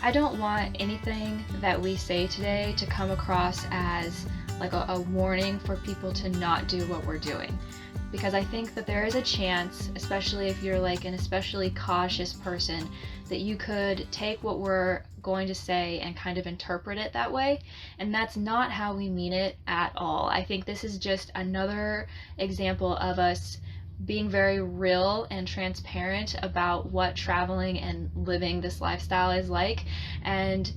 I don't want anything that we say today to come across as like a warning for people to not do what we're doing. Because I think that there is a chance, especially if you're like an especially cautious person, that you could take what we're going to say and kind of interpret it that way. And that's not how we mean it at all. I think this is just another example of us being very real and transparent about what traveling and living this lifestyle is like. And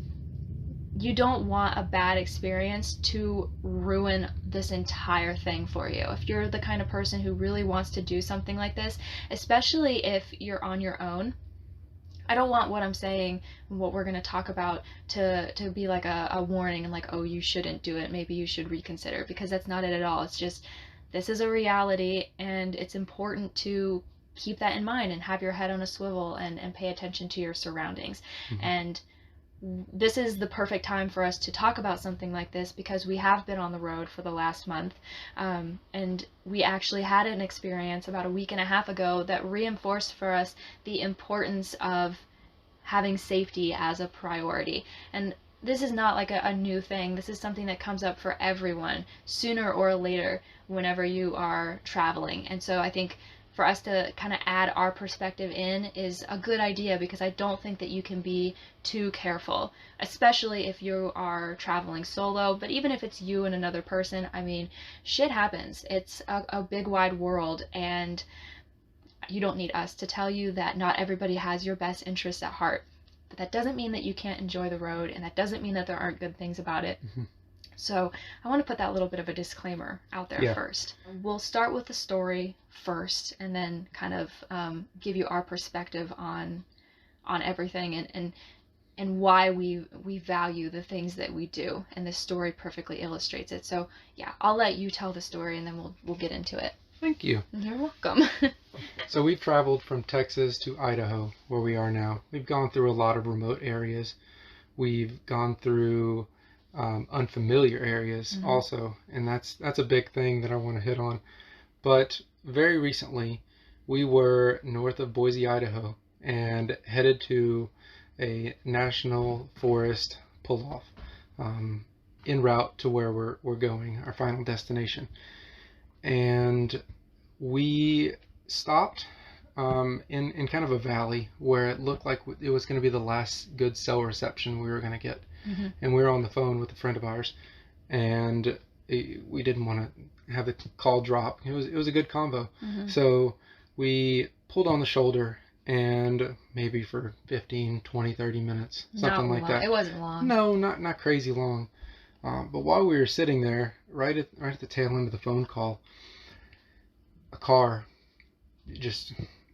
you don't want a bad experience to ruin this entire thing for you. If you're the kind of person who really wants to do something like this, especially if you're on your own, I don't want what I'm saying, what we're going to talk about, to be like a warning and like, oh, you shouldn't do it, maybe you should reconsider, because that's not it at all. It's just, this is a reality, and it's important to keep that in mind and have your head on a swivel and pay attention to your surroundings. Mm-hmm. And this is the perfect time for us to talk about something like this, because we have been on the road for the last month, and we actually had an experience about a week and a half ago that reinforced for us the importance of having safety as a priority. And this is not like a new thing. This is something that comes up for everyone sooner or later whenever you are traveling. And so I think for us to kind of add our perspective in is a good idea, because I don't think that you can be too careful, especially if you are traveling solo. But even if it's you and another person, I mean, shit happens. It's a big wide world, and you don't need us to tell you that not everybody has your best interests at heart. But that doesn't mean that you can't enjoy the road, and that doesn't mean that there aren't good things about it. Mm-hmm. So I want to put that little bit of a disclaimer out there first. We'll start with the story first, and then kind of give you our perspective on everything and why we value the things that we do. And this story perfectly illustrates it. So yeah, I'll let you tell the story, and then we'll get into it. Thank you. You're welcome. So we've traveled from Texas to Idaho, where we are now. We've gone through a lot of remote areas. We've gone through unfamiliar areas, mm-hmm. also, and that's a big thing that I want to hit on. But very recently, we were north of Boise, Idaho, and headed to a national forest pull-off, en route to where we're going, our final destination. And we stopped in kind of a valley where it looked like it was going to be the last good cell reception we were going to get. Mm-hmm. And we were on the phone with a friend of ours, and we didn't want to have the call drop. It was a good convo. Mm-hmm. So we pulled on the shoulder, and maybe for 15, 20, 30 minutes, something like that. It wasn't long. No, not crazy long. But while we were sitting there, right at the tail end of the phone call, a car just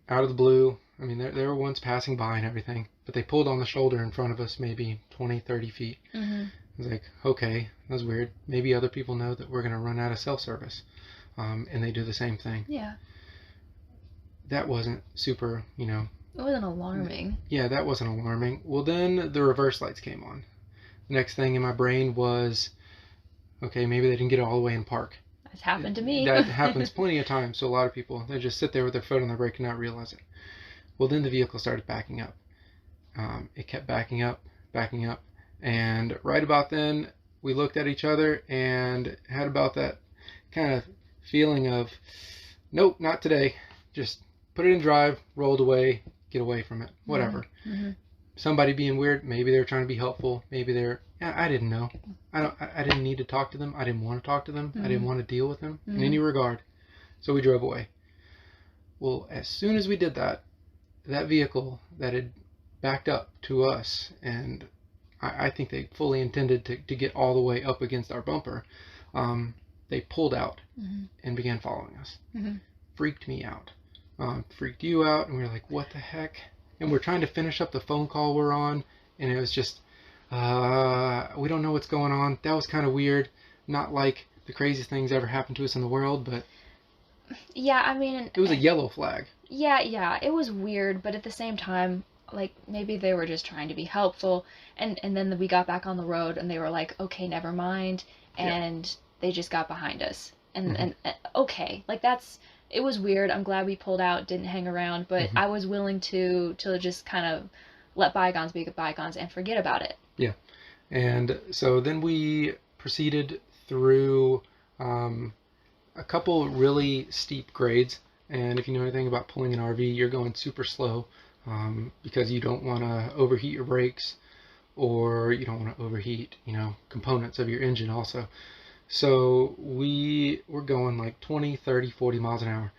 out of the blue. I mean, they were once passing by and everything, but they pulled on the shoulder in front of us, maybe 20, 30 feet. Mm-hmm. I was like, okay, that's weird. Maybe other people know that we're going to run out of cell service, and they do the same thing. Yeah. That wasn't super, It wasn't alarming. Yeah, that wasn't alarming. Well, then the reverse lights came on. The next thing in my brain was, okay, maybe they didn't get all the way in park. That's happened to me. That happens plenty of times. So a lot of people, they just sit there with their foot on the brake and not realize it. Well, then the vehicle started backing up. It kept backing up, and right about then, we looked at each other and had about that kind of feeling of, nope, not today. Just put it in drive, rolled away, get away from it, whatever. Mm-hmm. Somebody being weird, maybe they were trying to be helpful, maybe I didn't know. I didn't need to talk to them. I didn't want to talk to them. Mm-hmm. I didn't want to deal with them in any regard. So we drove away. Well, as soon as we did that vehicle that had backed up to us, and I think they fully intended to get all the way up against our bumper, they pulled out mm-hmm. and began following us. Mm-hmm. Freaked me out. Freaked you out, and we were like, what the heck? And we're trying to finish up the phone call we're on, and it was just, we don't know what's going on. That was kind of weird. Not like the craziest things ever happened to us in the world, but yeah, I mean, it was a yellow flag. Yeah, it was weird, but at the same time, like, maybe they were just trying to be helpful, and then we got back on the road, and they were like, okay, never mind, and they just got behind us, and mm-hmm. and okay, like, it was weird. I'm glad we pulled out, didn't hang around, but mm-hmm. I was willing to just kind of let bygones be bygones and forget about it. Yeah. And so then we proceeded through a couple really steep grades. And if you know anything about pulling an RV, you're going super slow because you don't want to overheat your brakes, or you don't want to overheat, components of your engine also. So we were going like 20, 30, 40 miles an hour.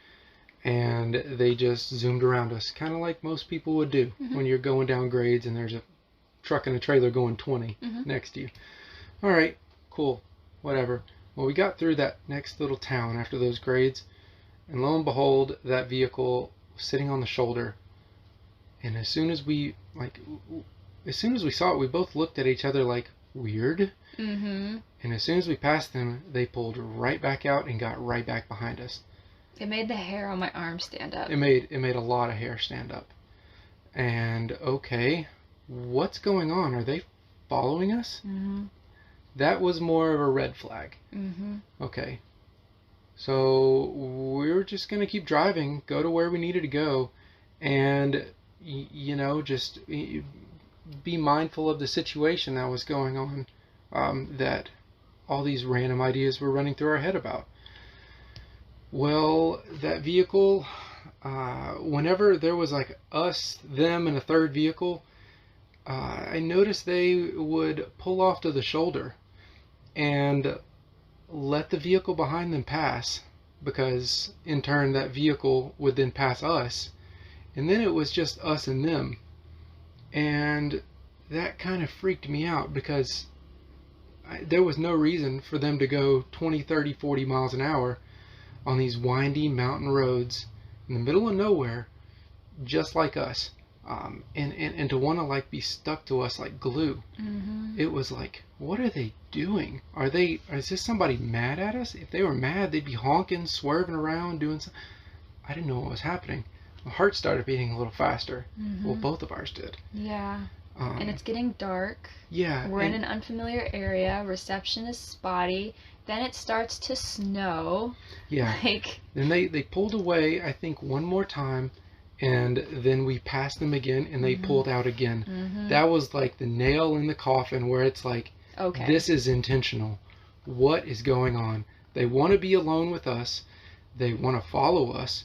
And they just zoomed around us, kind of like most people would do when you're going down grades and there's a truck and a trailer going 20 next to you. All right, cool, whatever. Well, we got through that next little town after those grades, and lo and behold, that vehicle was sitting on the shoulder. And as soon as we saw it, we both looked at each other like, weird. And as soon as we passed them, they pulled right back out and got right back behind us. It made the hair on my arm stand up. It made a lot of hair stand up. And okay, what's going on? Are they following us? That was more of a red flag. Okay, so we're just gonna keep driving, go to where we needed to go, and just be mindful of the situation that was going on, that all these random ideas were running through our head about. Well, that vehicle, whenever there was like us, them, and a third vehicle, I noticed they would pull off to the shoulder and let the vehicle behind them pass, because in turn that vehicle would then pass us, and then it was just us and them. And that kind of freaked me out, because there was no reason for them to go 20, 30, 40 miles an hour on these windy mountain roads in the middle of nowhere, just like us, and to want to like be stuck to us like glue. It was like, what are they doing? Is this somebody mad at us? If they were mad, they'd be honking, swerving around, doing something. I didn't know what was happening. My heart started beating a little faster. Well, both of ours did. Yeah. And it's getting dark. Yeah. We're in an unfamiliar area. Reception is spotty. Then it starts to snow. Yeah. Then they pulled away, I think, one more time, and then we passed them again, and they pulled out again. That was like the nail in the coffin, where it's like, okay, this is intentional. What is going on? They want to be alone with us. They want to follow us.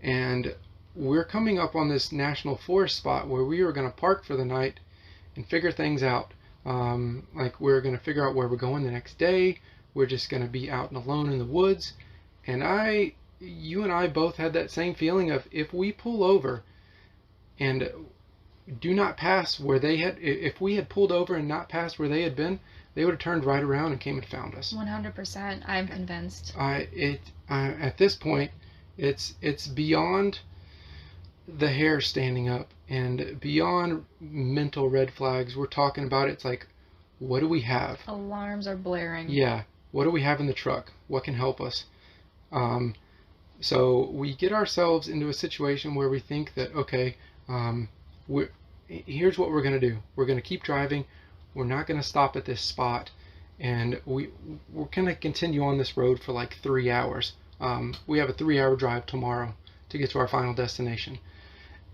And we're coming up on this national forest spot where we were going to park for the night and figure things out. Like, we're going to figure out where we're going the next day. We're just going to be out and alone in the woods. And you and I both had that same feeling of, if we pull over and do not pass where they had, if we had pulled over and not passed where they had been, they would have turned right around and came and found us. 100%. I'm convinced. At this point, it's beyond the hair standing up and beyond mental red flags. We're talking about, it's like, what do we have? Alarms are blaring. Yeah. What do we have in the truck? What can help us? So we get ourselves into a situation where we think that, okay, here's what we're going to do. We're going to keep driving. We're not going to stop at this spot. And we're going to continue on this road for like 3 hours. We have a 3-hour drive tomorrow to get to our final destination.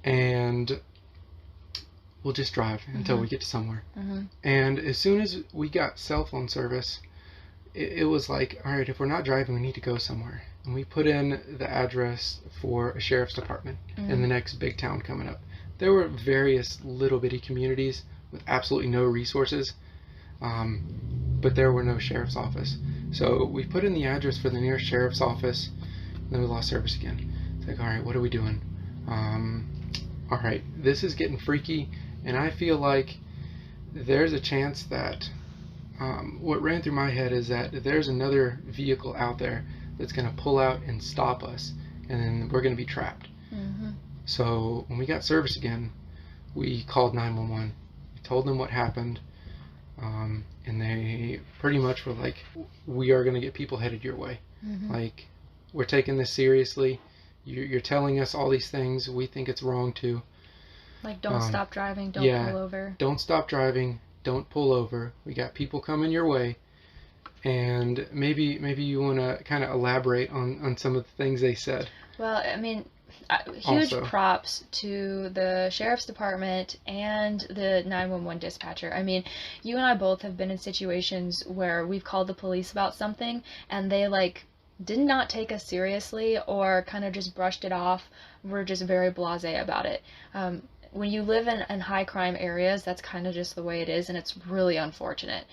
And we'll just drive until we get to somewhere. And as soon as we got cell phone service, it was like, all right, if we're not driving, we need to go somewhere. And we put in the address for a sheriff's department in the next big town coming up. There were various little bitty communities with absolutely no resources, but there were no sheriff's office. So we put in the address for the nearest sheriff's office, and then we lost service again. It's like, all right, what are we doing? All right, this is getting freaky, and I feel like there's a chance that what ran through my head is that there's another vehicle out there that's going to pull out and stop us, and then we're going to be trapped. So when we got service again, we called 911. We told them what happened, and they pretty much were like, we are going to get people headed your way. Like, we're taking this seriously. You're telling us all these things. We think it's wrong too. Like, don't stop driving, don't pull over. Don't stop driving, don't pull over. We got people coming your way. And maybe you want to kind of elaborate on some of the things they said. Well, I mean, Huge Also. props to the sheriff's department and the 911 dispatcher. I mean, you and I both have been in situations where we've called the police about something and they like did not take us seriously or kind of just brushed it off. We're just very blasé about it. When you live in high crime areas, that's kind of just the way it is, and it's really unfortunate.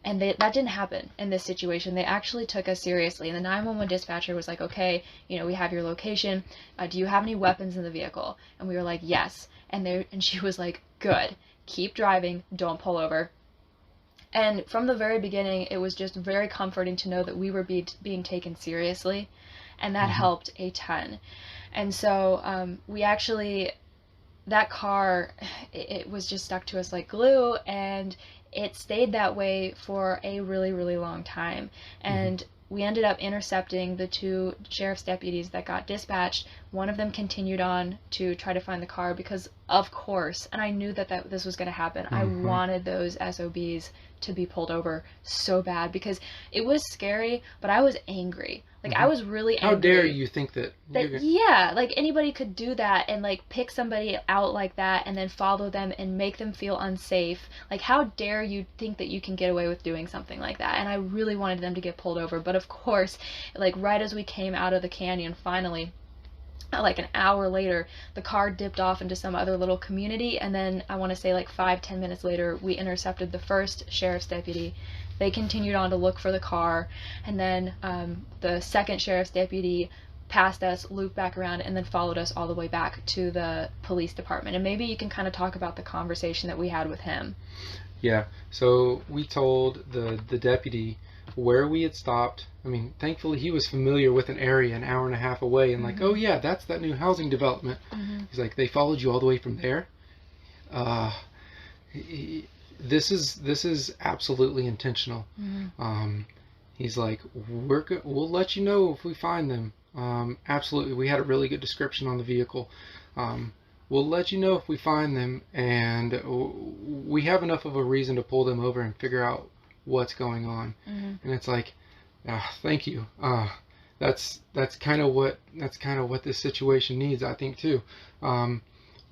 And that didn't happen in this situation. They actually took us seriously. And the 911 dispatcher was like, okay, you know, we have your location. Do you have any weapons in the vehicle? And we were like, yes. And she was like, good. Keep driving. Don't pull over. And from the very beginning, it was just very comforting to know that we were being taken seriously. And that helped a ton. And so we actually, that car, it was just stuck to us like glue, and it stayed that way for a really, really long time. And we ended up intercepting the 2 sheriff's deputies that got dispatched. One of them continued on to try to find the car because, of course, and I knew that this was going to happen. I wanted those SOBs to be pulled over so bad because it was scary, but I was angry. Like, I was really angry. How dare you think that yeah, like anybody could do that and like pick somebody out like that and then follow them and make them feel unsafe. Like, how dare you think that you can get away with doing something like that? And I really wanted them to get pulled over, but of course, like right as we came out of the canyon finally, like an hour later, the car dipped off into some other little community, and then I want to say like 5-10 minutes later, we intercepted the first sheriff's deputy. They continued on to look for the car, and then the second sheriff's deputy passed us, looped back around, and then followed us all the way back to the police department. And maybe you can kind of talk about the conversation that we had with him. Yeah, so we told the deputy where we had stopped. I mean, thankfully he was familiar with an area an hour and a half away, and like, oh yeah, that's that new housing development. He's like, they followed you all the way from there. This is absolutely intentional. He's like, we'll let you know if we find them. Absolutely, we had a really good description on the vehicle. We'll let you know if we find them, and we have enough of a reason to pull them over and figure out what's going on. And it's like, thank you. That's kind of what this situation needs, I think, too,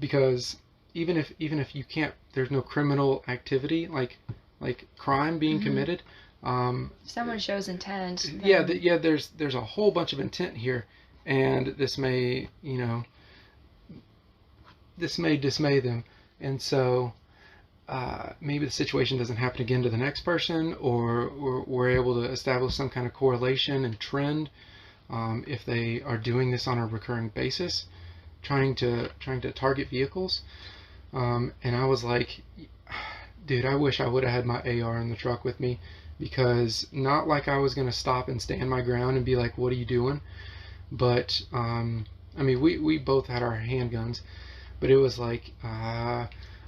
because even if you can't, there's no criminal activity like crime being committed. If someone shows intent. There's a whole bunch of intent here, and this may dismay them, and so maybe the situation doesn't happen again to the next person, or we're able to establish some kind of correlation and trend if they are doing this on a recurring basis, trying to target vehicles. And I was like, dude, I wish I would have had my AR in the truck with me, because not like I was gonna stop and stand my ground and be like, what are you doing? But I mean, we both had our handguns, but it was like,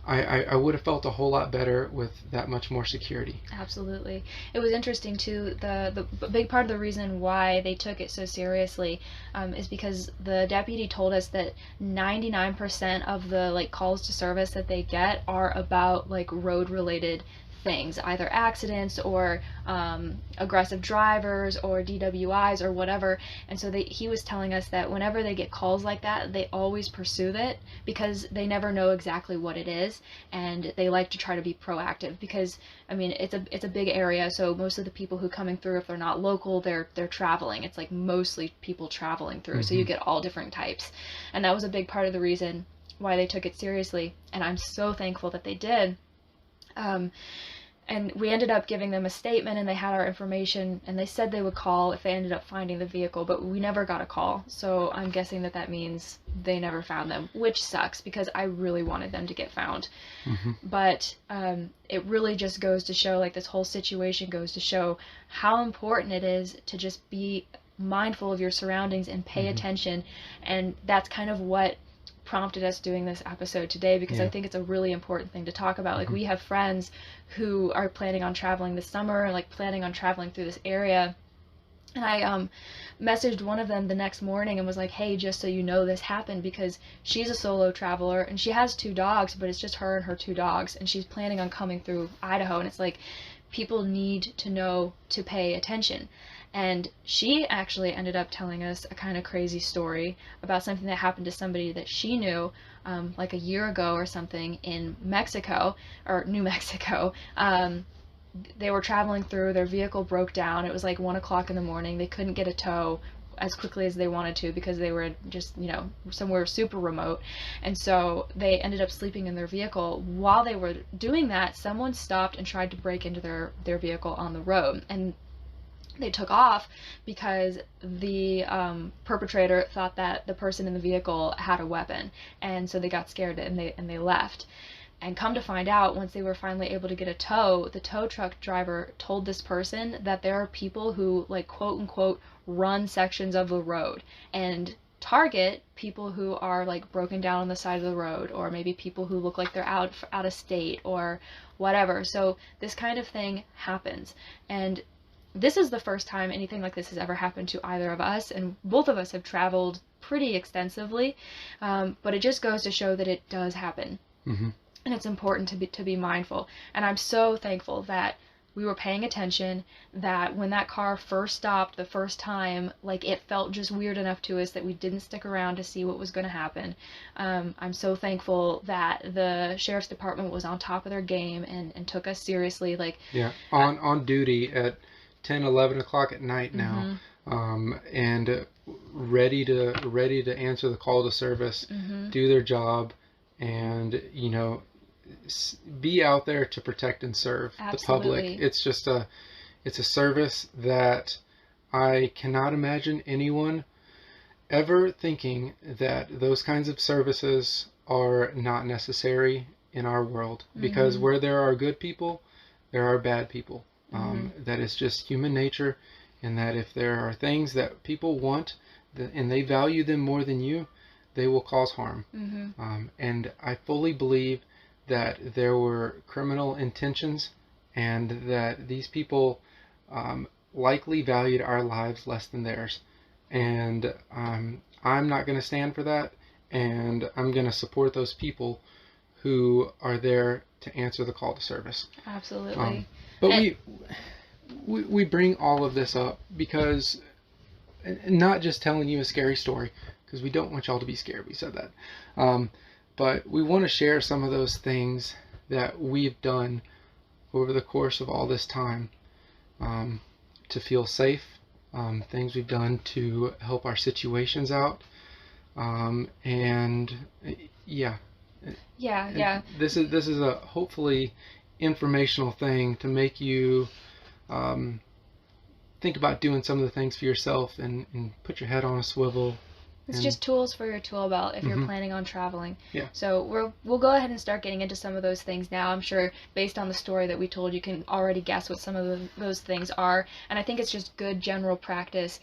I would have felt a whole lot better with that much more security. Absolutely. It was interesting too. The big part of the reason why they took it so seriously is because the deputy told us that 99% of the like calls to service that they get are about like road related things, either accidents or aggressive drivers or DWIs or whatever. And so he was telling us that whenever they get calls like that, they always pursue it because they never know exactly what it is, and they like to try to be proactive because, I mean, it's a big area, so most of the people who coming through, if they're not local, they're traveling. It's like mostly people traveling through, so you get all different types. And that was a big part of the reason why they took it seriously, and I'm so thankful that they did. And we ended up giving them a statement, and they had our information, and they said they would call if they ended up finding the vehicle, but we never got a call. So I'm guessing that means they never found them, which sucks because I really wanted them to get found. But it really just goes to show, like, this whole situation goes to show how important it is to just be mindful of your surroundings and pay attention. And that's kind of what prompted us doing this episode today, because I think it's a really important thing to talk about. Like, we have friends who are planning on traveling this summer and like planning on traveling through this area, and I messaged one of them the next morning and was like, hey, just so you know, this happened, because she's a solo traveler and she has 2 dogs, but it's just her and her 2 dogs, and she's planning on coming through Idaho. And it's like, people need to know to pay attention. And she actually ended up telling us a kind of crazy story about something that happened to somebody that she knew, like a year ago or something, in Mexico, or New Mexico. They were traveling through, their vehicle broke down. It was like 1 o'clock in the morning. They couldn't get a tow as quickly as they wanted to because they were just, somewhere super remote. And so they ended up sleeping in their vehicle. While they were doing that, someone stopped and tried to break into their vehicle on the road. And they took off because the perpetrator thought that the person in the vehicle had a weapon. And so they got scared and they left. And come to find out, once they were finally able to get a tow, the tow truck driver told this person that there are people who, like, quote unquote, run sections of the road and target people who are, like, broken down on the side of the road, or maybe people who look like they're out of state or whatever. So this kind of thing happens. And this is the first time anything like this has ever happened to either of us, and both of us have traveled pretty extensively, but it just goes to show that it does happen. Mm-hmm. And it's important to be mindful. And I'm so thankful that we were paying attention, that when that car first stopped the first time, like, it felt just weird enough to us that we didn't stick around to see what was going to happen. I'm so thankful that the sheriff's department was on top of their game and took us seriously. Like, yeah, on duty at 10, 11 o'clock at night now, and ready to answer the call to service, do their job, and be out there to protect and serve the public. It's just it's a service that I cannot imagine anyone ever thinking that those kinds of services are not necessary in our world, because where there are good people, there are bad people. That is just human nature, and that if there are things that people want and they value them more than you, they will cause harm. And I fully believe that there were criminal intentions, and that these people likely valued our lives less than theirs. And I'm not going to stand for that, and I'm going to support those people who are there to answer the call to service. Absolutely. But we bring all of this up because, not just telling you a scary story, because we don't want y'all to be scared. We said that. But we want to share some of those things that we've done over the course of all this time to feel safe, things we've done to help our situations out. And yeah. This is a hopefully informational thing to make you think about doing some of the things for yourself and put your head on a swivel. It's just tools for your tool belt if you're planning on traveling. Yeah. So we'll go ahead and start getting into some of those things now. I'm sure based on the story that we told, you can already guess what some of those things are. And I think it's just good general practice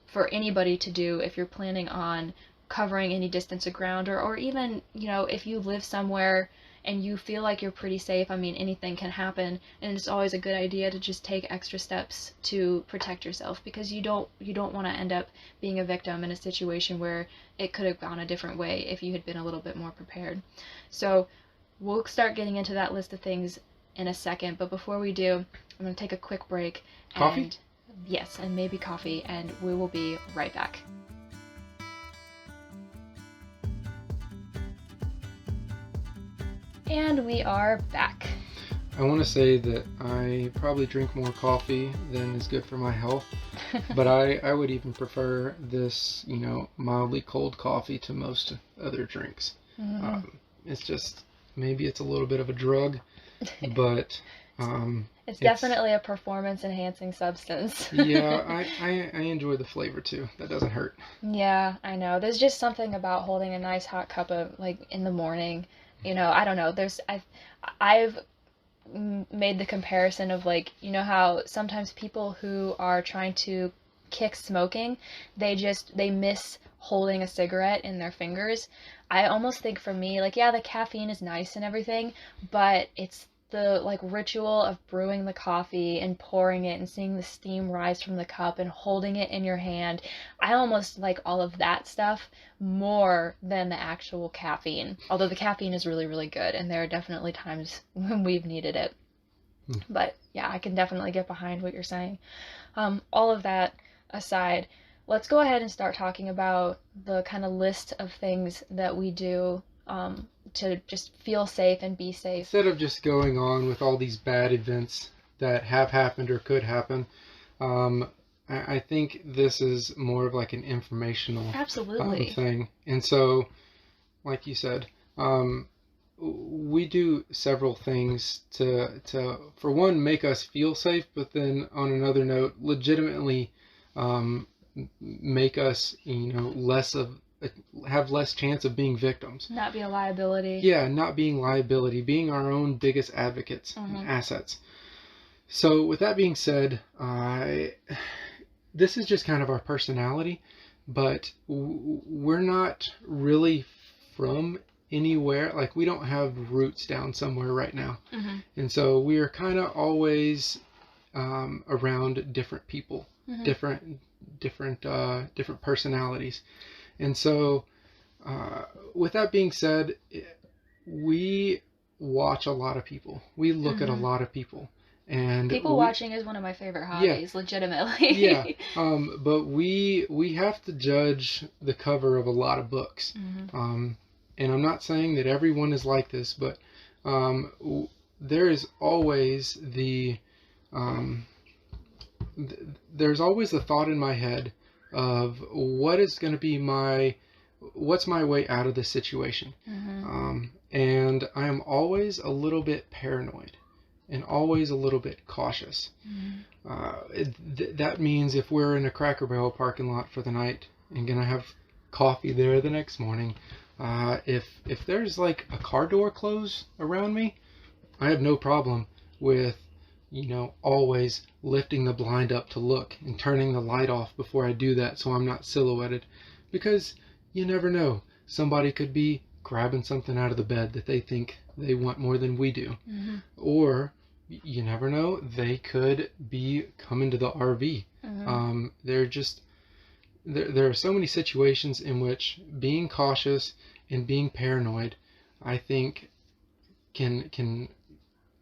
for anybody to do if you're planning on covering any distance of ground, or even, if you live somewhere and you feel like you're pretty safe. I mean, anything can happen, and it's always a good idea to just take extra steps to protect yourself, because you don't want to end up being a victim in a situation where it could have gone a different way if you had been a little bit more prepared. So we'll start getting into that list of things in a second, but before we do, I'm going to take a quick break. Coffee? Yes, and maybe coffee, and we will be right back. And we are back. I want to say that I probably drink more coffee than is good for my health, but I would even prefer this, mildly cold coffee to most other drinks. It's just, maybe it's a little bit of a drug, but it's definitely a performance enhancing substance. Yeah, I enjoy the flavor too. That doesn't hurt. Yeah, I know. There's just something about holding a nice hot cup of, like, in the morning. I don't know. I've made the comparison of, like, how sometimes people who are trying to kick smoking, they miss holding a cigarette in their fingers. I almost think for me, like, yeah, the caffeine is nice and everything, but it's the, like, ritual of brewing the coffee and pouring it and seeing the steam rise from the cup and holding it in your hand. I almost like all of that stuff more than the actual caffeine, although the caffeine is really, really good, and there are definitely times when we've needed it. But yeah, I can definitely get behind what you're saying. All of that aside, let's go ahead and start talking about the kind of list of things that we do to just feel safe and be safe. Instead of just going on with all these bad events that have happened or could happen, I think this is more of like an informational Absolutely. thing. And so, like you said, we do several things to for one, make us feel safe, but then on another note, legitimately make us, have less chance of being victims. Not be a liability. Yeah, not being liability, being our own biggest advocates and assets. So with that being said, this is just kind of our personality, but we're not really from anywhere. Like, we don't have roots down somewhere right now. And so we are kind of always around different people, different personalities. And so with that being said, we watch a lot of people. We look at a lot of people. And people watching is one of my favorite hobbies, legitimately. Yeah. But we have to judge the cover of a lot of books. And I'm not saying that everyone is like this, but there is always there's always the thought in my head of what is going to be what's my way out of this situation. And I am always a little bit paranoid and always a little bit cautious. That means if we're in a Cracker Barrel parking lot for the night and gonna have coffee there the next morning, if there's like a car door closed around me, I have no problem with always lifting the blind up to look and turning the light off before I do that, so I'm not silhouetted, because you never know, somebody could be grabbing something out of the bed that they think they want more than we do. Or you never know, they could be coming to the RV. There are so many situations in which being cautious and being paranoid, I think, can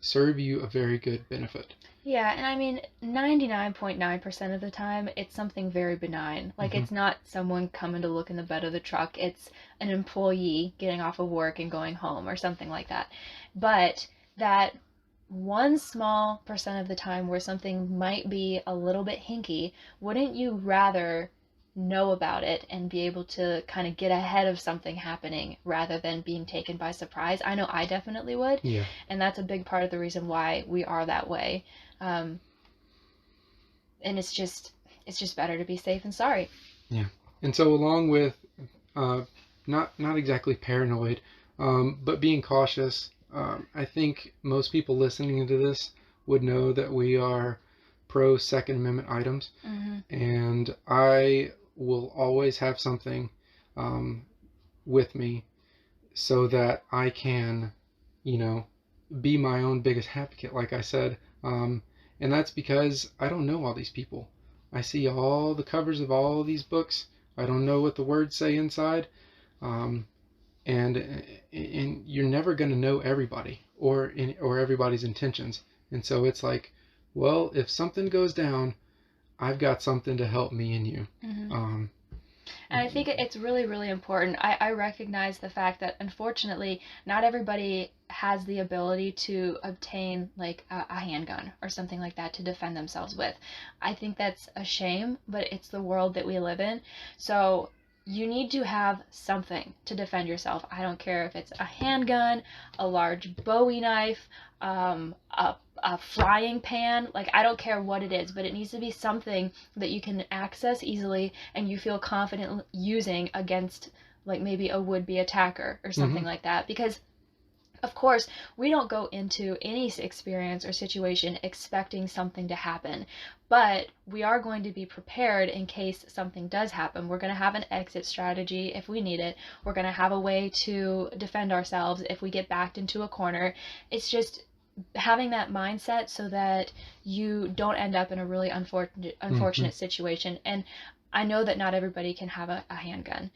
serve you a very good benefit. Yeah, and I mean, 99.9% of the time, it's something very benign. Like, it's not someone coming to look in the bed of the truck. It's an employee getting off of work and going home or something like that. But that one small percent of the time where something might be a little bit hinky, wouldn't you rather know about it and be able to kind of get ahead of something happening rather than being taken by surprise? I know I definitely would. Yeah. And that's a big part of the reason why we are that way. And it's just better to be safe than sorry. Yeah. And so along with not exactly paranoid, but being cautious, I think most people listening to this would know that we are pro Second Amendment items. And I will always have something with me so that I can, be my own biggest advocate, like I said. And that's because I don't know all these people. I see all the covers of all these books. I don't know what the words say inside. And you're never going to know everybody or everybody's intentions. And so it's like, well, if something goes down, I've got something to help me and you. And I think it's really, really important. I recognize the fact that, unfortunately, not everybody has the ability to obtain like a handgun or something like that to defend themselves with. I think that's a shame, but it's the world that we live in. So you need to have something to defend yourself. I don't care if it's a handgun, a large Bowie knife, a frying pan. Like, I don't care what it is, but it needs to be something that you can access easily and you feel confident using against, like, maybe a would-be attacker or something like that. Because of course, we don't go into any experience or situation expecting something to happen, but we are going to be prepared in case something does happen. We're going to have an exit strategy if we need it. We're going to have a way to defend ourselves if we get backed into a corner. It's just having that mindset so that you don't end up in a really unfortunate situation. And I know that not everybody can have a handgun.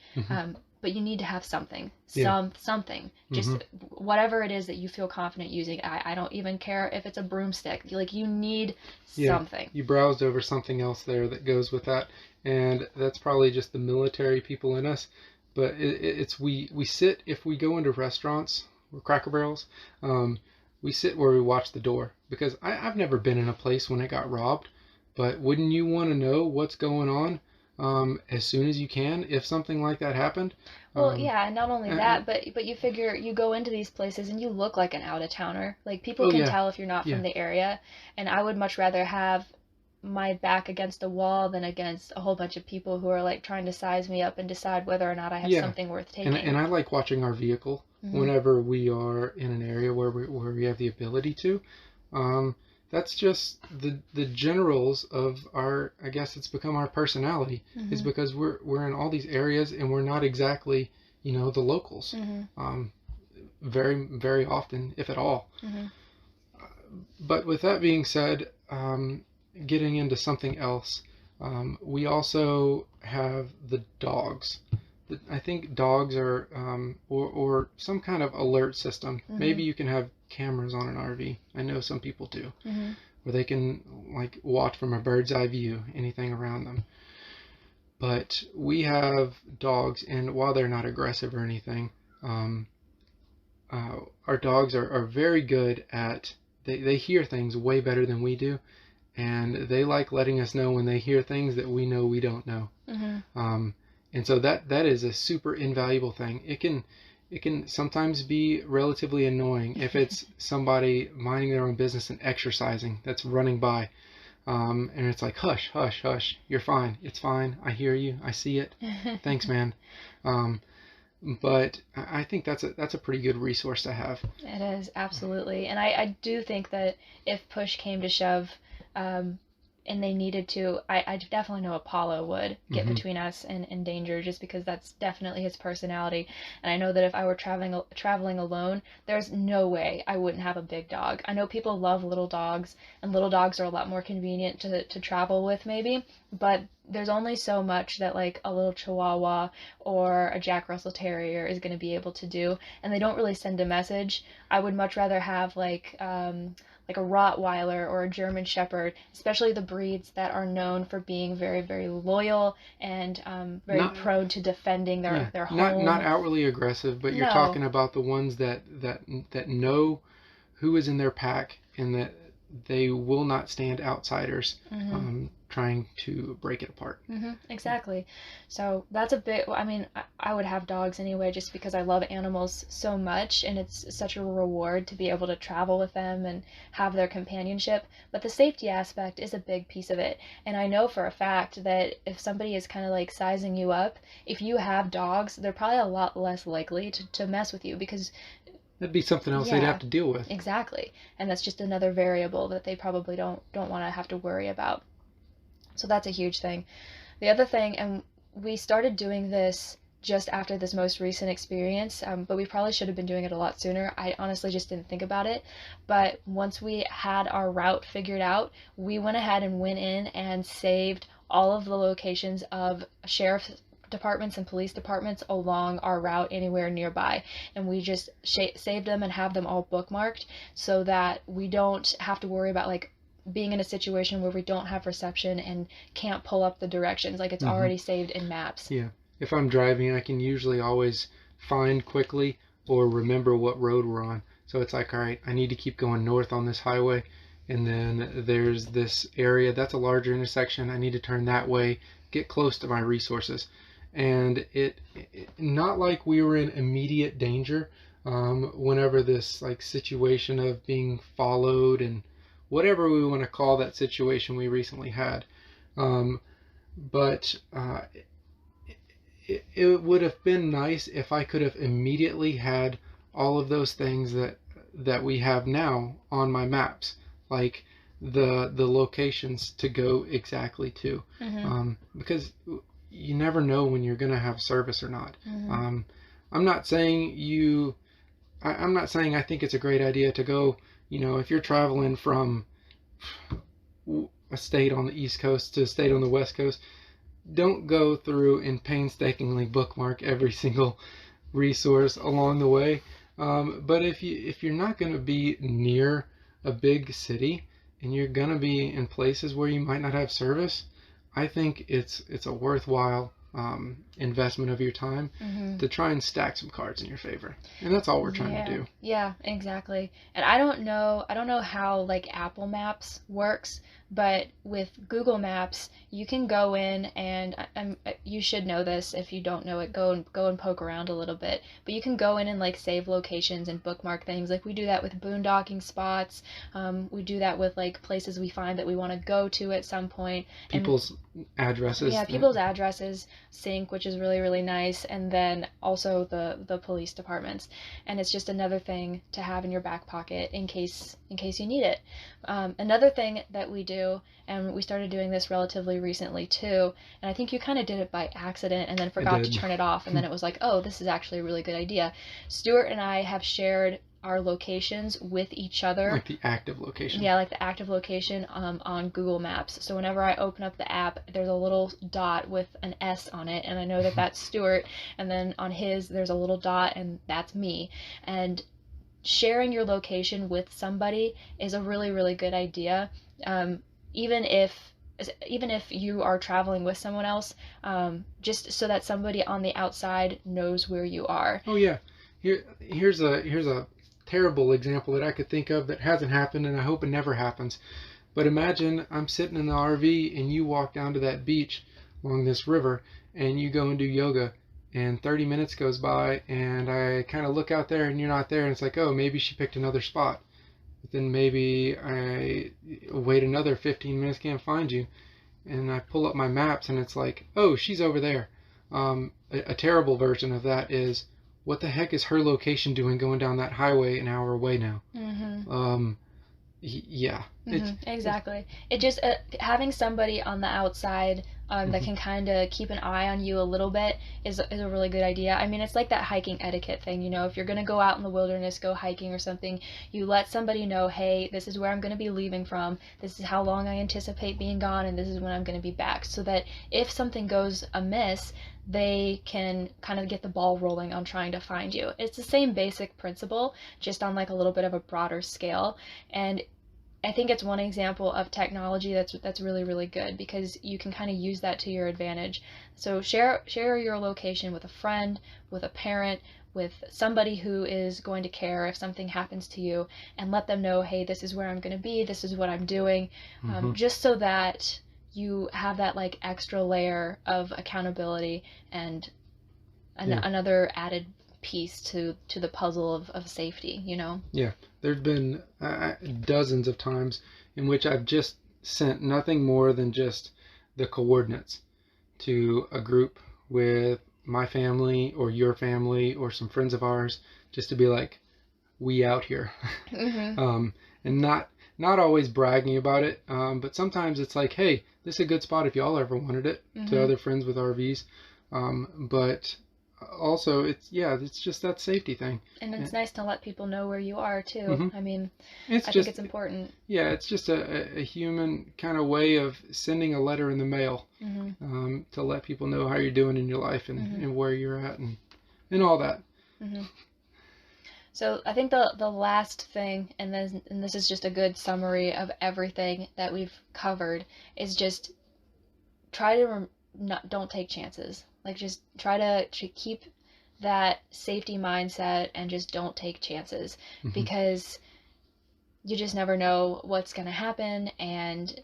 but you need to have something, Yeah. something, just Hmm. whatever it is that you feel confident using. I don't even care if it's a broomstick. Like, you need Yeah. something. You browsed over something else there that goes with that, and that's probably just the military people in us. But it's we sit if we go into restaurants or Cracker Barrels, um, we sit where we watch the door because I've never been in a place when it got robbed, but wouldn't you want to know what's going on as soon as you can if something like that happened? Well, Um, yeah, and not only and, that, but you figure you go into these places and you look like an out of towner. Like, people oh can yeah, tell if you're not yeah, from the area, and I would much rather have my back against a wall than against a whole bunch of people who are like trying to size me up and decide whether or not I have yeah. something worth And taking. I like watching our vehicle Hmm. whenever we are in an area where we have the ability to. Um, that's just the generals of our. I guess it's become our personality is Hmm. because we're in all these areas and we're not exactly the locals. Hmm. Um, very often, if at all. Hmm. But with that being said, getting into something else, we also have the dogs. I think dogs are, or some kind of alert system. Hmm. Maybe you can have cameras on an RV. I know some people do, Hmm. where they can like watch from a bird's eye view anything around them. But we have dogs, and while they're not aggressive or anything, um, our dogs are very good at they hear things way better than we do, and they like letting us know when they hear things that we know we don't know. Hmm. um, and so that is a super invaluable thing. It can sometimes be relatively annoying if it's somebody minding their own business and exercising that's running by, and it's like, hush, hush, hush, you're fine, it's fine, I hear you, I see it, thanks, man. um, but I think that's a pretty good resource to have. It is, absolutely. And I do think that if push came to shove, um, and they needed to, I definitely know Apollo would get Hmm. between us and danger, just because that's definitely his personality. And I know that if I were traveling alone, there's no way I wouldn't have a big dog. I know people love little dogs, and little dogs are a lot more convenient to travel with, maybe, but there's only so much that like a little Chihuahua or a Jack Russell Terrier is going to be able to do, and they don't really send a message. I would much rather have like a Rottweiler or a German Shepherd, especially the breeds that are known for being very, very loyal and very Not prone to defending Yeah, their not home. outwardly aggressive, but you're No. talking about the ones that know who is in their pack and that they will not stand outsiders Hmm. trying to break it apart. Exactly. So that's a bit, I mean, I would have dogs anyway, just because I love animals so much, and it's such a reward to be able to travel with them and have their companionship. But the safety aspect is a big piece of it. And I know for a fact that if somebody is kind of like sizing you up, if you have dogs, they're probably a lot less likely to mess with you, because, That'd be something else they'd yeah, have to deal with. exactly. And that's just another variable that they probably don't want to have to worry about. So that's a huge thing. The other thing, and we started doing this just after this most recent experience, but we probably should have been doing it a lot sooner. I honestly just didn't think about it. But once we had our route figured out, we went ahead and went in and saved all of the locations of sheriff's departments and police departments along our route anywhere nearby, and we just saved them and have them all bookmarked, so that we don't have to worry about like being in a situation where we don't have reception and can't pull up the directions. Like, it's Hmm. already saved in maps. Yeah, if I'm driving, I can usually always find quickly or remember what road we're on. So it's like, all right, I need to keep going north on this highway, and then there's this area that's a larger intersection. I need to turn that way, get close to my resources. And it not like we were in immediate danger whenever this like situation of being followed and whatever we want to call that situation we recently had. Um, but it would have been nice if I could have immediately had all of those things that we have now on my maps, like the locations to go exactly to, Hmm. because you never know when you're gonna have service or not. Hmm. Um, I'm not saying I'm not saying I think it's a great idea to go. If you're traveling from a state on the East Coast to a state on the West Coast, don't go through and painstakingly bookmark every single resource along the way. But if you're not going to be near a big city and you're going to be in places where you might not have service, I think it's a worthwhile investment of your time to try and stack some cards in your favor. And that's all we're trying to do. Yeah, exactly. And I don't know how like Apple Maps works, but with Google Maps, you can go in and you should know this. If you don't know it, go and poke around a little bit. But you can go in and like save locations and bookmark things. Like we do that with boondocking spots. We do that with like places we find that we want to go to at some point. People's addresses. Yeah, people's addresses sync, which is really, really nice. And then also the police departments. And it's just another thing to have in your back pocket in case you need it. Another thing that we do, and we started doing this relatively recently too, and I think you kind of did it by accident and then forgot to turn it off, and then it was like, oh, this is actually a really good idea. Stuart and I have shared our locations with each other. Like the active location. Yeah, like the active location on Google Maps. So whenever I open up the app, there's a little dot with an S on it, and I know that that's Stuart, and then on his, there's a little dot, and that's me. And sharing your location with somebody is a really, really good idea. Even if you are traveling with someone else, just so that somebody on the outside knows where you are. Oh yeah, here's a terrible example that I could think of that hasn't happened, and I hope it never happens. But imagine I'm sitting in the RV and you walk down to that beach along this river and you go and do yoga, and 30 minutes goes by and I kind of look out there and you're not there, and it's like, oh, maybe she picked another spot. But then maybe I wait another 15 minutes, can't find you, and I pull up my maps and it's like, oh, she's over there. A terrible version of that is, what the heck is her location doing going down that highway an hour away now? Yeah. Exactly. It just having somebody on the outside that can kind of keep an eye on you a little bit is a really good idea. I mean, it's like that hiking etiquette thing, you know, if you're going to go out in the wilderness, go hiking or something, you let somebody know, hey, this is where I'm going to be leaving from, this is how long I anticipate being gone, and this is when I'm going to be back, so that if something goes amiss, they can kind of get the ball rolling on trying to find you. It's the same basic principle, just on like a little bit of a broader scale. And I think it's one example of technology that's really, really good, because you can kind of use that to your advantage. So share your location with a friend, with a parent, with somebody who is going to care if something happens to you, and let them know, hey, this is where I'm going to be, this is what I'm doing, just so that you have that like extra layer of accountability and another added piece to the puzzle of safety, you know? Yeah, there's been dozens of times in which I've just sent nothing more than just the coordinates to a group with my family or your family or some friends of ours, just to be like, we out here. And not always bragging about it, but sometimes it's like, hey, this is a good spot if y'all ever wanted it, to other friends with RVs. But also it's just that safety thing, and it's nice to let people know where you are too. I mean, I think it's important. Yeah, it's just a human kind of way of sending a letter in the mail, to let people know how you're doing in your life and where you're at and all that. So I think the last thing, and this is just a good summary of everything that we've covered, is just try to don't take chances. Like, just try to keep that safety mindset and just don't take chances, because you just never know what's going to happen, and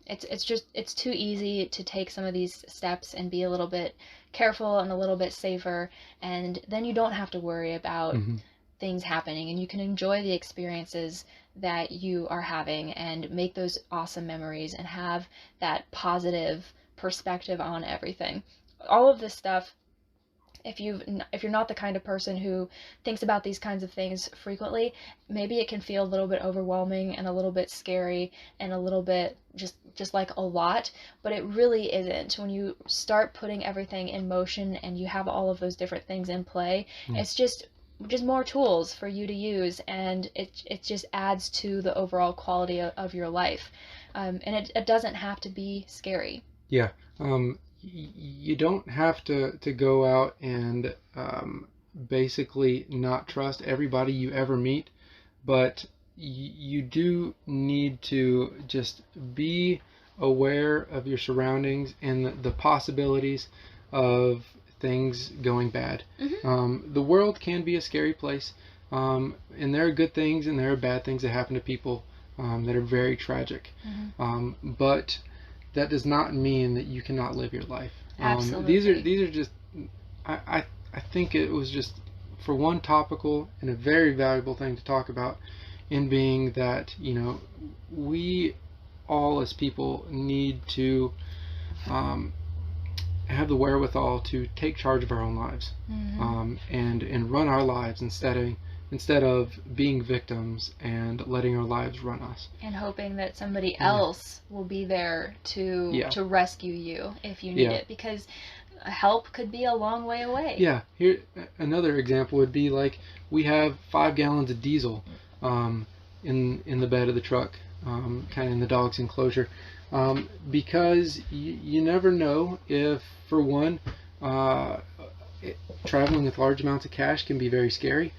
it's too easy to take some of these steps and be a little bit careful and a little bit safer, and then you don't have to worry about things happening, and you can enjoy the experiences that you are having and make those awesome memories and have that positive perspective on everything. All of this stuff, if you're not the kind of person who thinks about these kinds of things frequently, maybe it can feel a little bit overwhelming and a little bit scary and a little bit just like a lot, but it really isn't. When you start putting everything in motion and you have all of those different things in play, it's just more tools for you to use, and it just adds to the overall quality of your life, and it doesn't have to be scary. Yeah. you don't have to go out and basically not trust everybody you ever meet, but you do need to just be aware of your surroundings and the possibilities of things going bad. The world can be a scary place, and there are good things and there are bad things that happen to people that are very tragic. But that does not mean that you cannot live your life. Absolutely. These are just I think it was just for one topical and a very valuable thing to talk about, in being that, you know, we all as people need to have the wherewithal to take charge of our own lives, and run our lives instead of being victims and letting our lives run us. And hoping that somebody else will be there to rescue you if you need it, because help could be a long way away. Yeah, here another example would be like, we have 5 gallons of diesel in the bed of the truck, kind of in the dog's enclosure, because you never know if, for one, traveling with large amounts of cash can be very scary.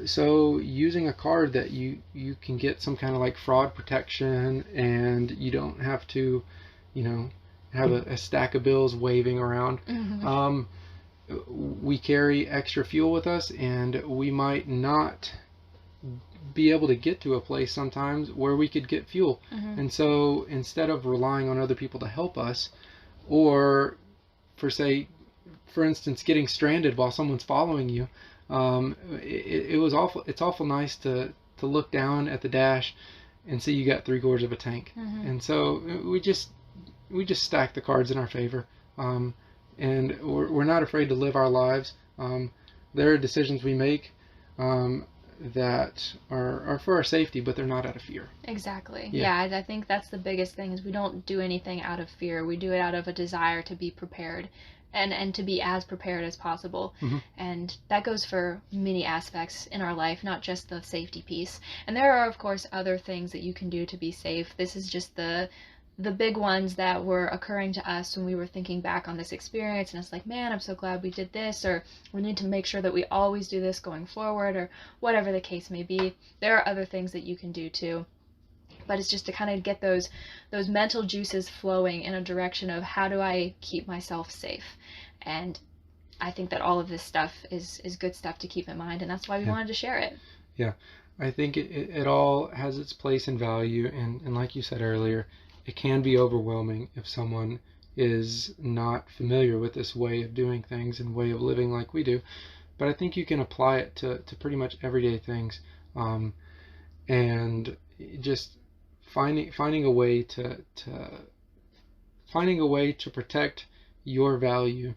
So using a card that you can get some kind of like fraud protection, and you don't have to, you know, have a stack of bills waving around. We carry extra fuel with us, and we might not be able to get to a place sometimes where we could get fuel. And so instead of relying on other people to help us, or for instance, getting stranded while someone's following you, it's awful nice to look down at the dash and see you got 3/4 of a tank. And so we just stack the cards in our favor, and we're not afraid to live our lives. There are decisions we make that are for our safety, but they're not out of fear. Exactly. Yeah, I think that's the biggest thing, is we don't do anything out of fear. We do it out of a desire to be prepared, and to be as prepared as possible. And that goes for many aspects in our life, not just the safety piece. And there are, of course, other things that you can do to be safe. This is just the big ones that were occurring to us when we were thinking back on this experience, and it's like, man, I'm so glad we did this, or we need to make sure that we always do this going forward, or whatever the case may be. There are other things that you can do too, but it's just to kind of get those mental juices flowing in a direction of, how do I keep myself safe? And I think that all of this stuff is good stuff to keep in mind, and that's why we wanted to share it. Yeah, I think it all has its place and value, and like you said earlier, it can be overwhelming if someone is not familiar with this way of doing things and way of living like we do. But I think you can apply it to pretty much everyday things, and just finding a way to protect your value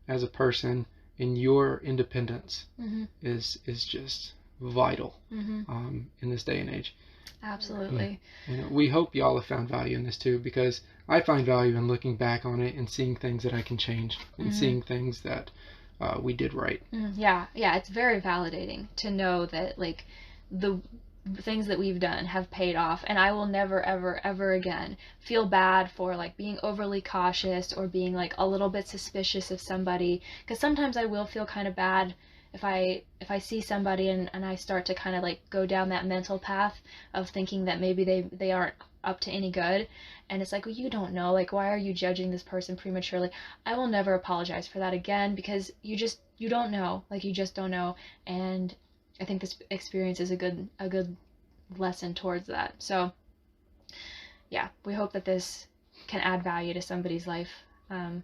as a person, and your independence is just vital in this day and age. Absolutely. And we hope y'all have found value in this too, because I find value in looking back on it and seeing things that I can change, and seeing things that we did right. Yeah, it's very validating to know that, like, the things that we've done have paid off, and I will never ever again feel bad for like being overly cautious, or being like a little bit suspicious of somebody, because sometimes I will feel kind of bad if I see somebody and I start to kind of like go down that mental path of thinking that maybe they aren't up to any good, and it's like, well, you don't know, like, why are you judging this person prematurely? I will never apologize for that again, because you don't know, like, you just don't know. And I think this experience is a good lesson towards that. So yeah, we hope that this can add value to somebody's life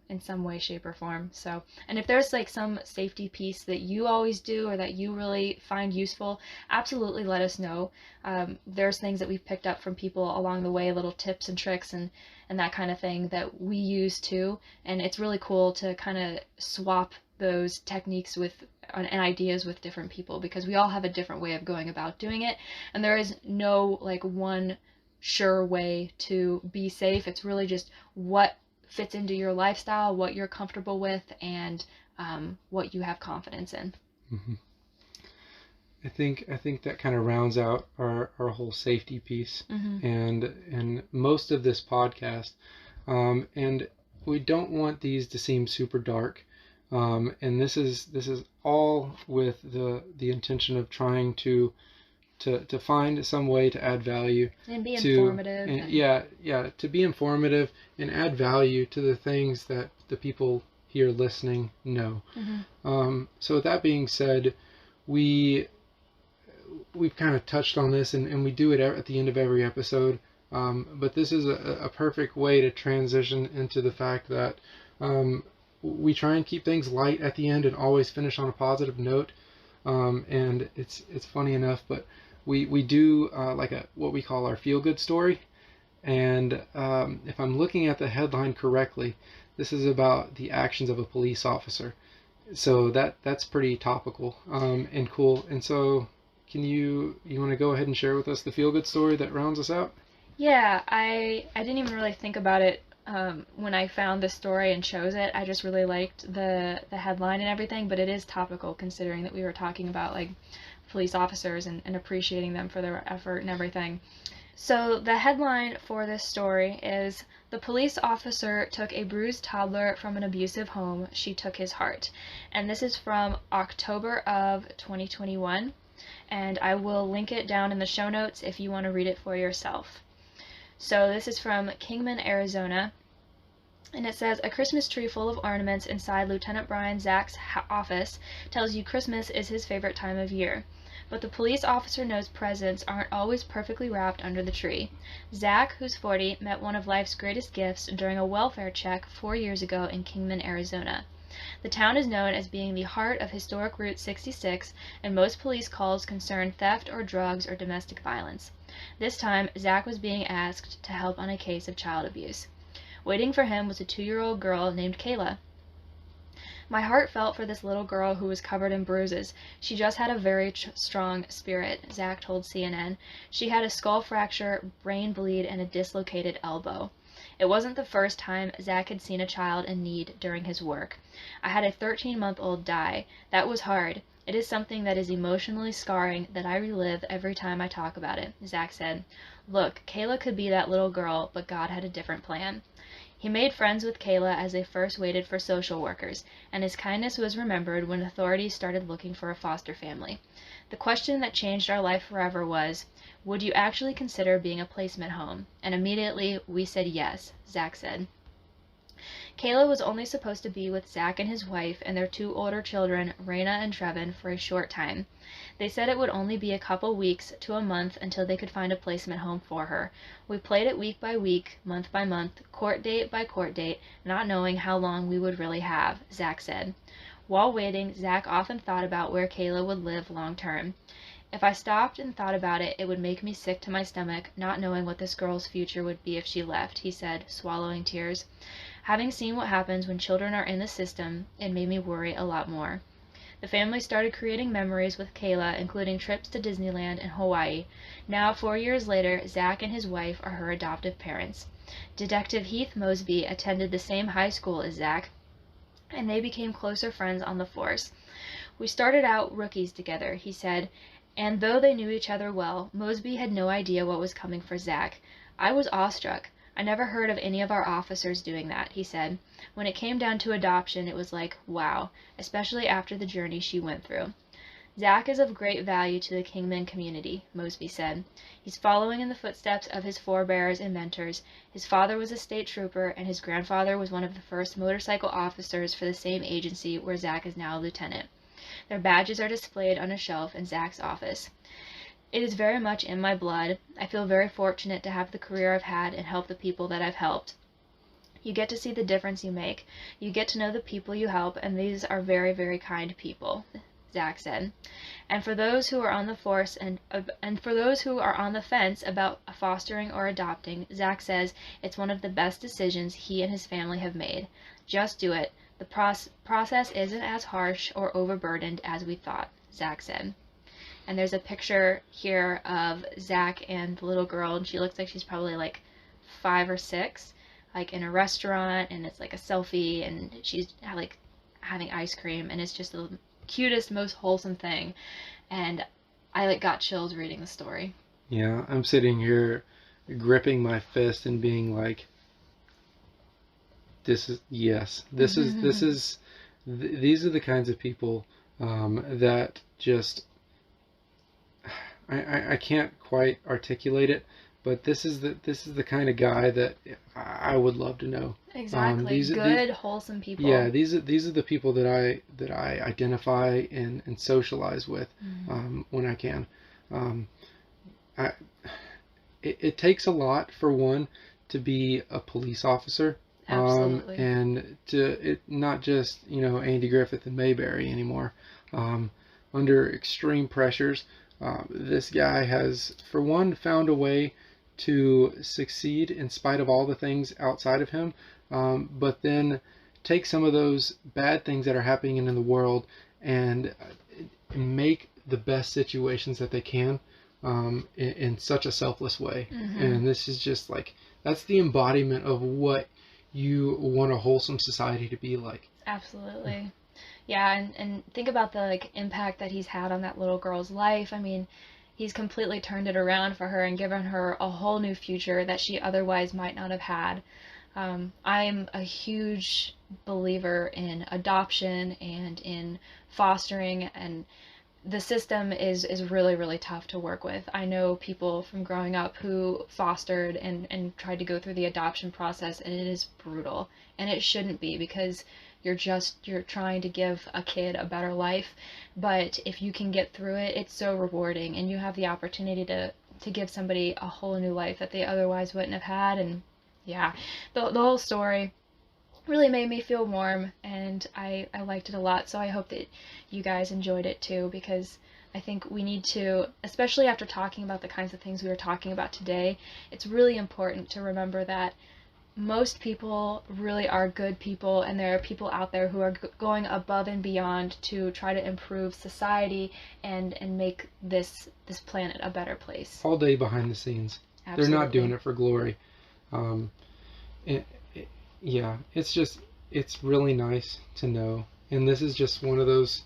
in some way, shape, or form. So, and if there's like some safety piece that you always do, or that you really find useful, absolutely let us know. There's things that we've picked up from people along the way, little tips and tricks and that kind of thing that we use too. And it's really cool to kind of swap those techniques and ideas with different people, because we all have a different way of going about doing it, and there is no like one sure way to be safe. It's really just what fits into your lifestyle, what you're comfortable with, and what you have confidence in. I think that kind of rounds out our whole safety piece, and most of this podcast, and we don't want these to seem super dark. And this is all with the intention of trying to find some way to add value and be to, informative. and to be informative and add value to the things that the people here listening know. So with that being said, we've kind of touched on this, and we do it at the end of every episode. But this is a perfect way to transition into the fact that we try and keep things light at the end and always finish on a positive note. And it's funny enough, but we do like what we call our feel-good story. And if I'm looking at the headline correctly, this is about the actions of a police officer. So that's pretty topical and cool. And so, can you want to go ahead and share with us the feel-good story that rounds us out? Yeah, I didn't even really think about it when I found this story and chose it. I just really liked the headline and everything, but it is topical considering that we were talking about like police officers and appreciating them for their effort and everything. So the headline for this story is "The police officer took a bruised toddler from an abusive home. She took his heart." And this is from October of 2021. And I will link it down in the show notes if you want to read it for yourself. So this is from Kingman, Arizona. And it says, "A Christmas tree full of ornaments inside Lieutenant Brian Zach's office tells you Christmas is his favorite time of year. But the police officer knows presents aren't always perfectly wrapped under the tree. Zach, who's 40, met one of life's greatest gifts during a welfare check 4 years ago in Kingman, Arizona. The town is known as being the heart of historic Route 66, and most police calls concern theft or drugs or domestic violence. This time, Zach was being asked to help on a case of child abuse. Waiting for him was a 2-year-old girl named Kayla. My heart felt for this little girl who was covered in bruises. She just had a very strong spirit," Zach told CNN. "She had a skull fracture, brain bleed, and a dislocated elbow." It wasn't the first time Zach had seen a child in need during his work. "I had a 13-month-old die. That was hard. It is something that is emotionally scarring that I relive every time I talk about it," Zach said. "Look, Kayla could be that little girl, but God had a different plan." He made friends with Kayla as they first waited for social workers, and his kindness was remembered when authorities started looking for a foster family. "The question that changed our life forever was, would you actually consider being a placement home? And immediately we said yes," Zach said. Kayla was only supposed to be with Zach and his wife and their 2 older children, Raina and Trevin, for a short time. They said it would only be a couple weeks to a month until they could find a placement home for her. "We played it week by week, month by month, court date by court date, not knowing how long we would really have," Zach said. While waiting, Zach often thought about where Kayla would live long term. "If I stopped and thought about it, it would make me sick to my stomach, not knowing what this girl's future would be if she left," he said, swallowing tears. "Having seen what happens when children are in the system, it made me worry a lot more." The family started creating memories with Kayla, including trips to Disneyland and Hawaii. Now, 4 years later, Zach and his wife are her adoptive parents. Detective Heath Mosby attended the same high school as Zach, and they became closer friends on the force. "We started out rookies together," he said, and though they knew each other well, Mosby had no idea what was coming for Zach. "I was awestruck. I never heard of any of our officers doing that," he said. "When it came down to adoption, it was like, wow, especially after the journey she went through." "Zach is of great value to the Kingman community," Mosby said. "He's following in the footsteps of his forebears and mentors. His father was a state trooper, and his grandfather was one of the first motorcycle officers for the same agency where Zach is now a lieutenant. Their badges are displayed on a shelf in Zach's office. It is very much in my blood. I feel very fortunate to have the career I've had and help the people that I've helped. You get to see the difference you make. You get to know the people you help, and these are very, very kind people," Zach said. And for those who are on the force and for those who are on the fence about fostering or adopting, Zach says it's one of the best decisions he and his family have made. "Just do it. The process isn't as harsh or overburdened as we thought," Zach said. And there's a picture here of Zach and the little girl, and she looks like she's probably like 5 or 6, like in a restaurant, and it's like a selfie, and she's like having ice cream, and it's just the cutest, most wholesome thing. And I like got chills reading the story. Yeah, I'm sitting here gripping my fist and being like, This is yes. These are the kinds of people that just I can't quite articulate it, but this is the kind of guy that I would love to know. Exactly. Good, wholesome people. Yeah, these are the people that I identify and socialize with when I can. It takes a lot for one to be a police officer. Absolutely. And not just Andy Griffith and Mayberry anymore. Under extreme pressures, this guy has, for one, found a way to succeed in spite of all the things outside of him, but then take some of those bad things that are happening in the world and make the best situations that they can in such a selfless way. And this is just like, that's the embodiment of what you want a wholesome society to be like. Absolutely. Yeah, and think about the impact that he's had on that little girl's life. I mean, he's completely turned it around for her and given her a whole new future that she otherwise might not have had. I'm a huge believer in adoption and in fostering, and the system is really, really tough to work with. I know people from growing up who fostered and tried to go through the adoption process, and it is brutal. And it shouldn't be, because you're trying to give a kid a better life. But if you can get through it, it's so rewarding, and you have the opportunity to give somebody a whole new life that they otherwise wouldn't have had. And yeah, the whole story really made me feel warm, and I liked it a lot. So I hope that you guys enjoyed it too, because I think we need to, especially after talking about the kinds of things we were talking about today, it's really important to remember that most people really are good people, and there are people out there who are going above and beyond to try to improve society and make this planet a better place. All day behind the scenes. Absolutely. They're not doing it for glory. Yeah, it's really nice to know. And this is just one of those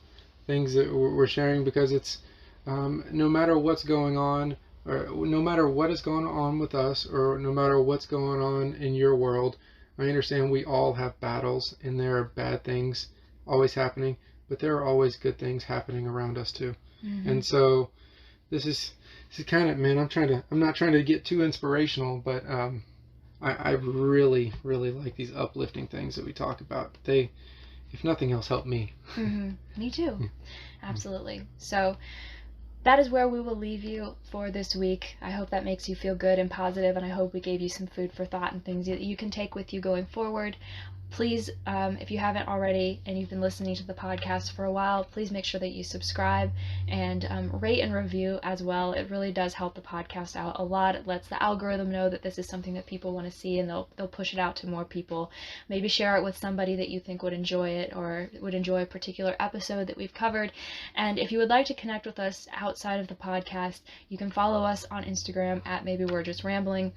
things that we're sharing, because it's no matter what's going on, or no matter what is going on with us, or no matter what's going on in your world, I understand we all have battles, and there are bad things always happening, but there are always good things happening around us too. And so this is kind of, man, I'm not trying to get too inspirational, but I really, really like these uplifting things that we talk about. They, if nothing else, help me. Me too. Absolutely. So that is where we will leave you for this week. I hope that makes you feel good and positive, and I hope we gave you some food for thought and things that you can take with you going forward. Please, if you haven't already and you've been listening to the podcast for a while, please make sure that you subscribe and rate and review as well. It really does help the podcast out a lot. It lets the algorithm know that this is something that people want to see, and they'll push it out to more people. Maybe share it with somebody that you think would enjoy it, or would enjoy a particular episode that we've covered. And if you would like to connect with us outside of the podcast, you can follow us on Instagram at Maybe We're Just Rambling.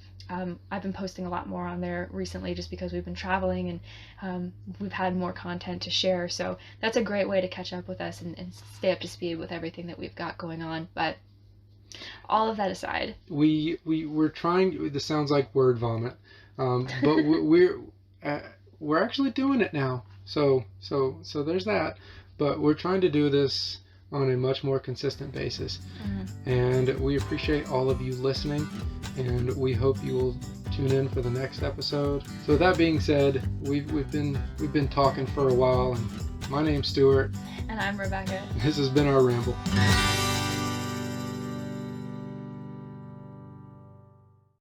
I've been posting a lot more on there recently, just because we've been traveling and we've had more content to share. So that's a great way to catch up with us and stay up to speed with everything that we've got going on. But all of that aside, we're trying. This sounds like word vomit, but we're actually doing it now. So there's that. But we're trying to do this on a much more consistent basis. And we appreciate all of you listening, and we hope you will tune in for the next episode. So with that being said, we've been talking for a while, and my name's Stuart. And I'm Rebecca. This has been our ramble.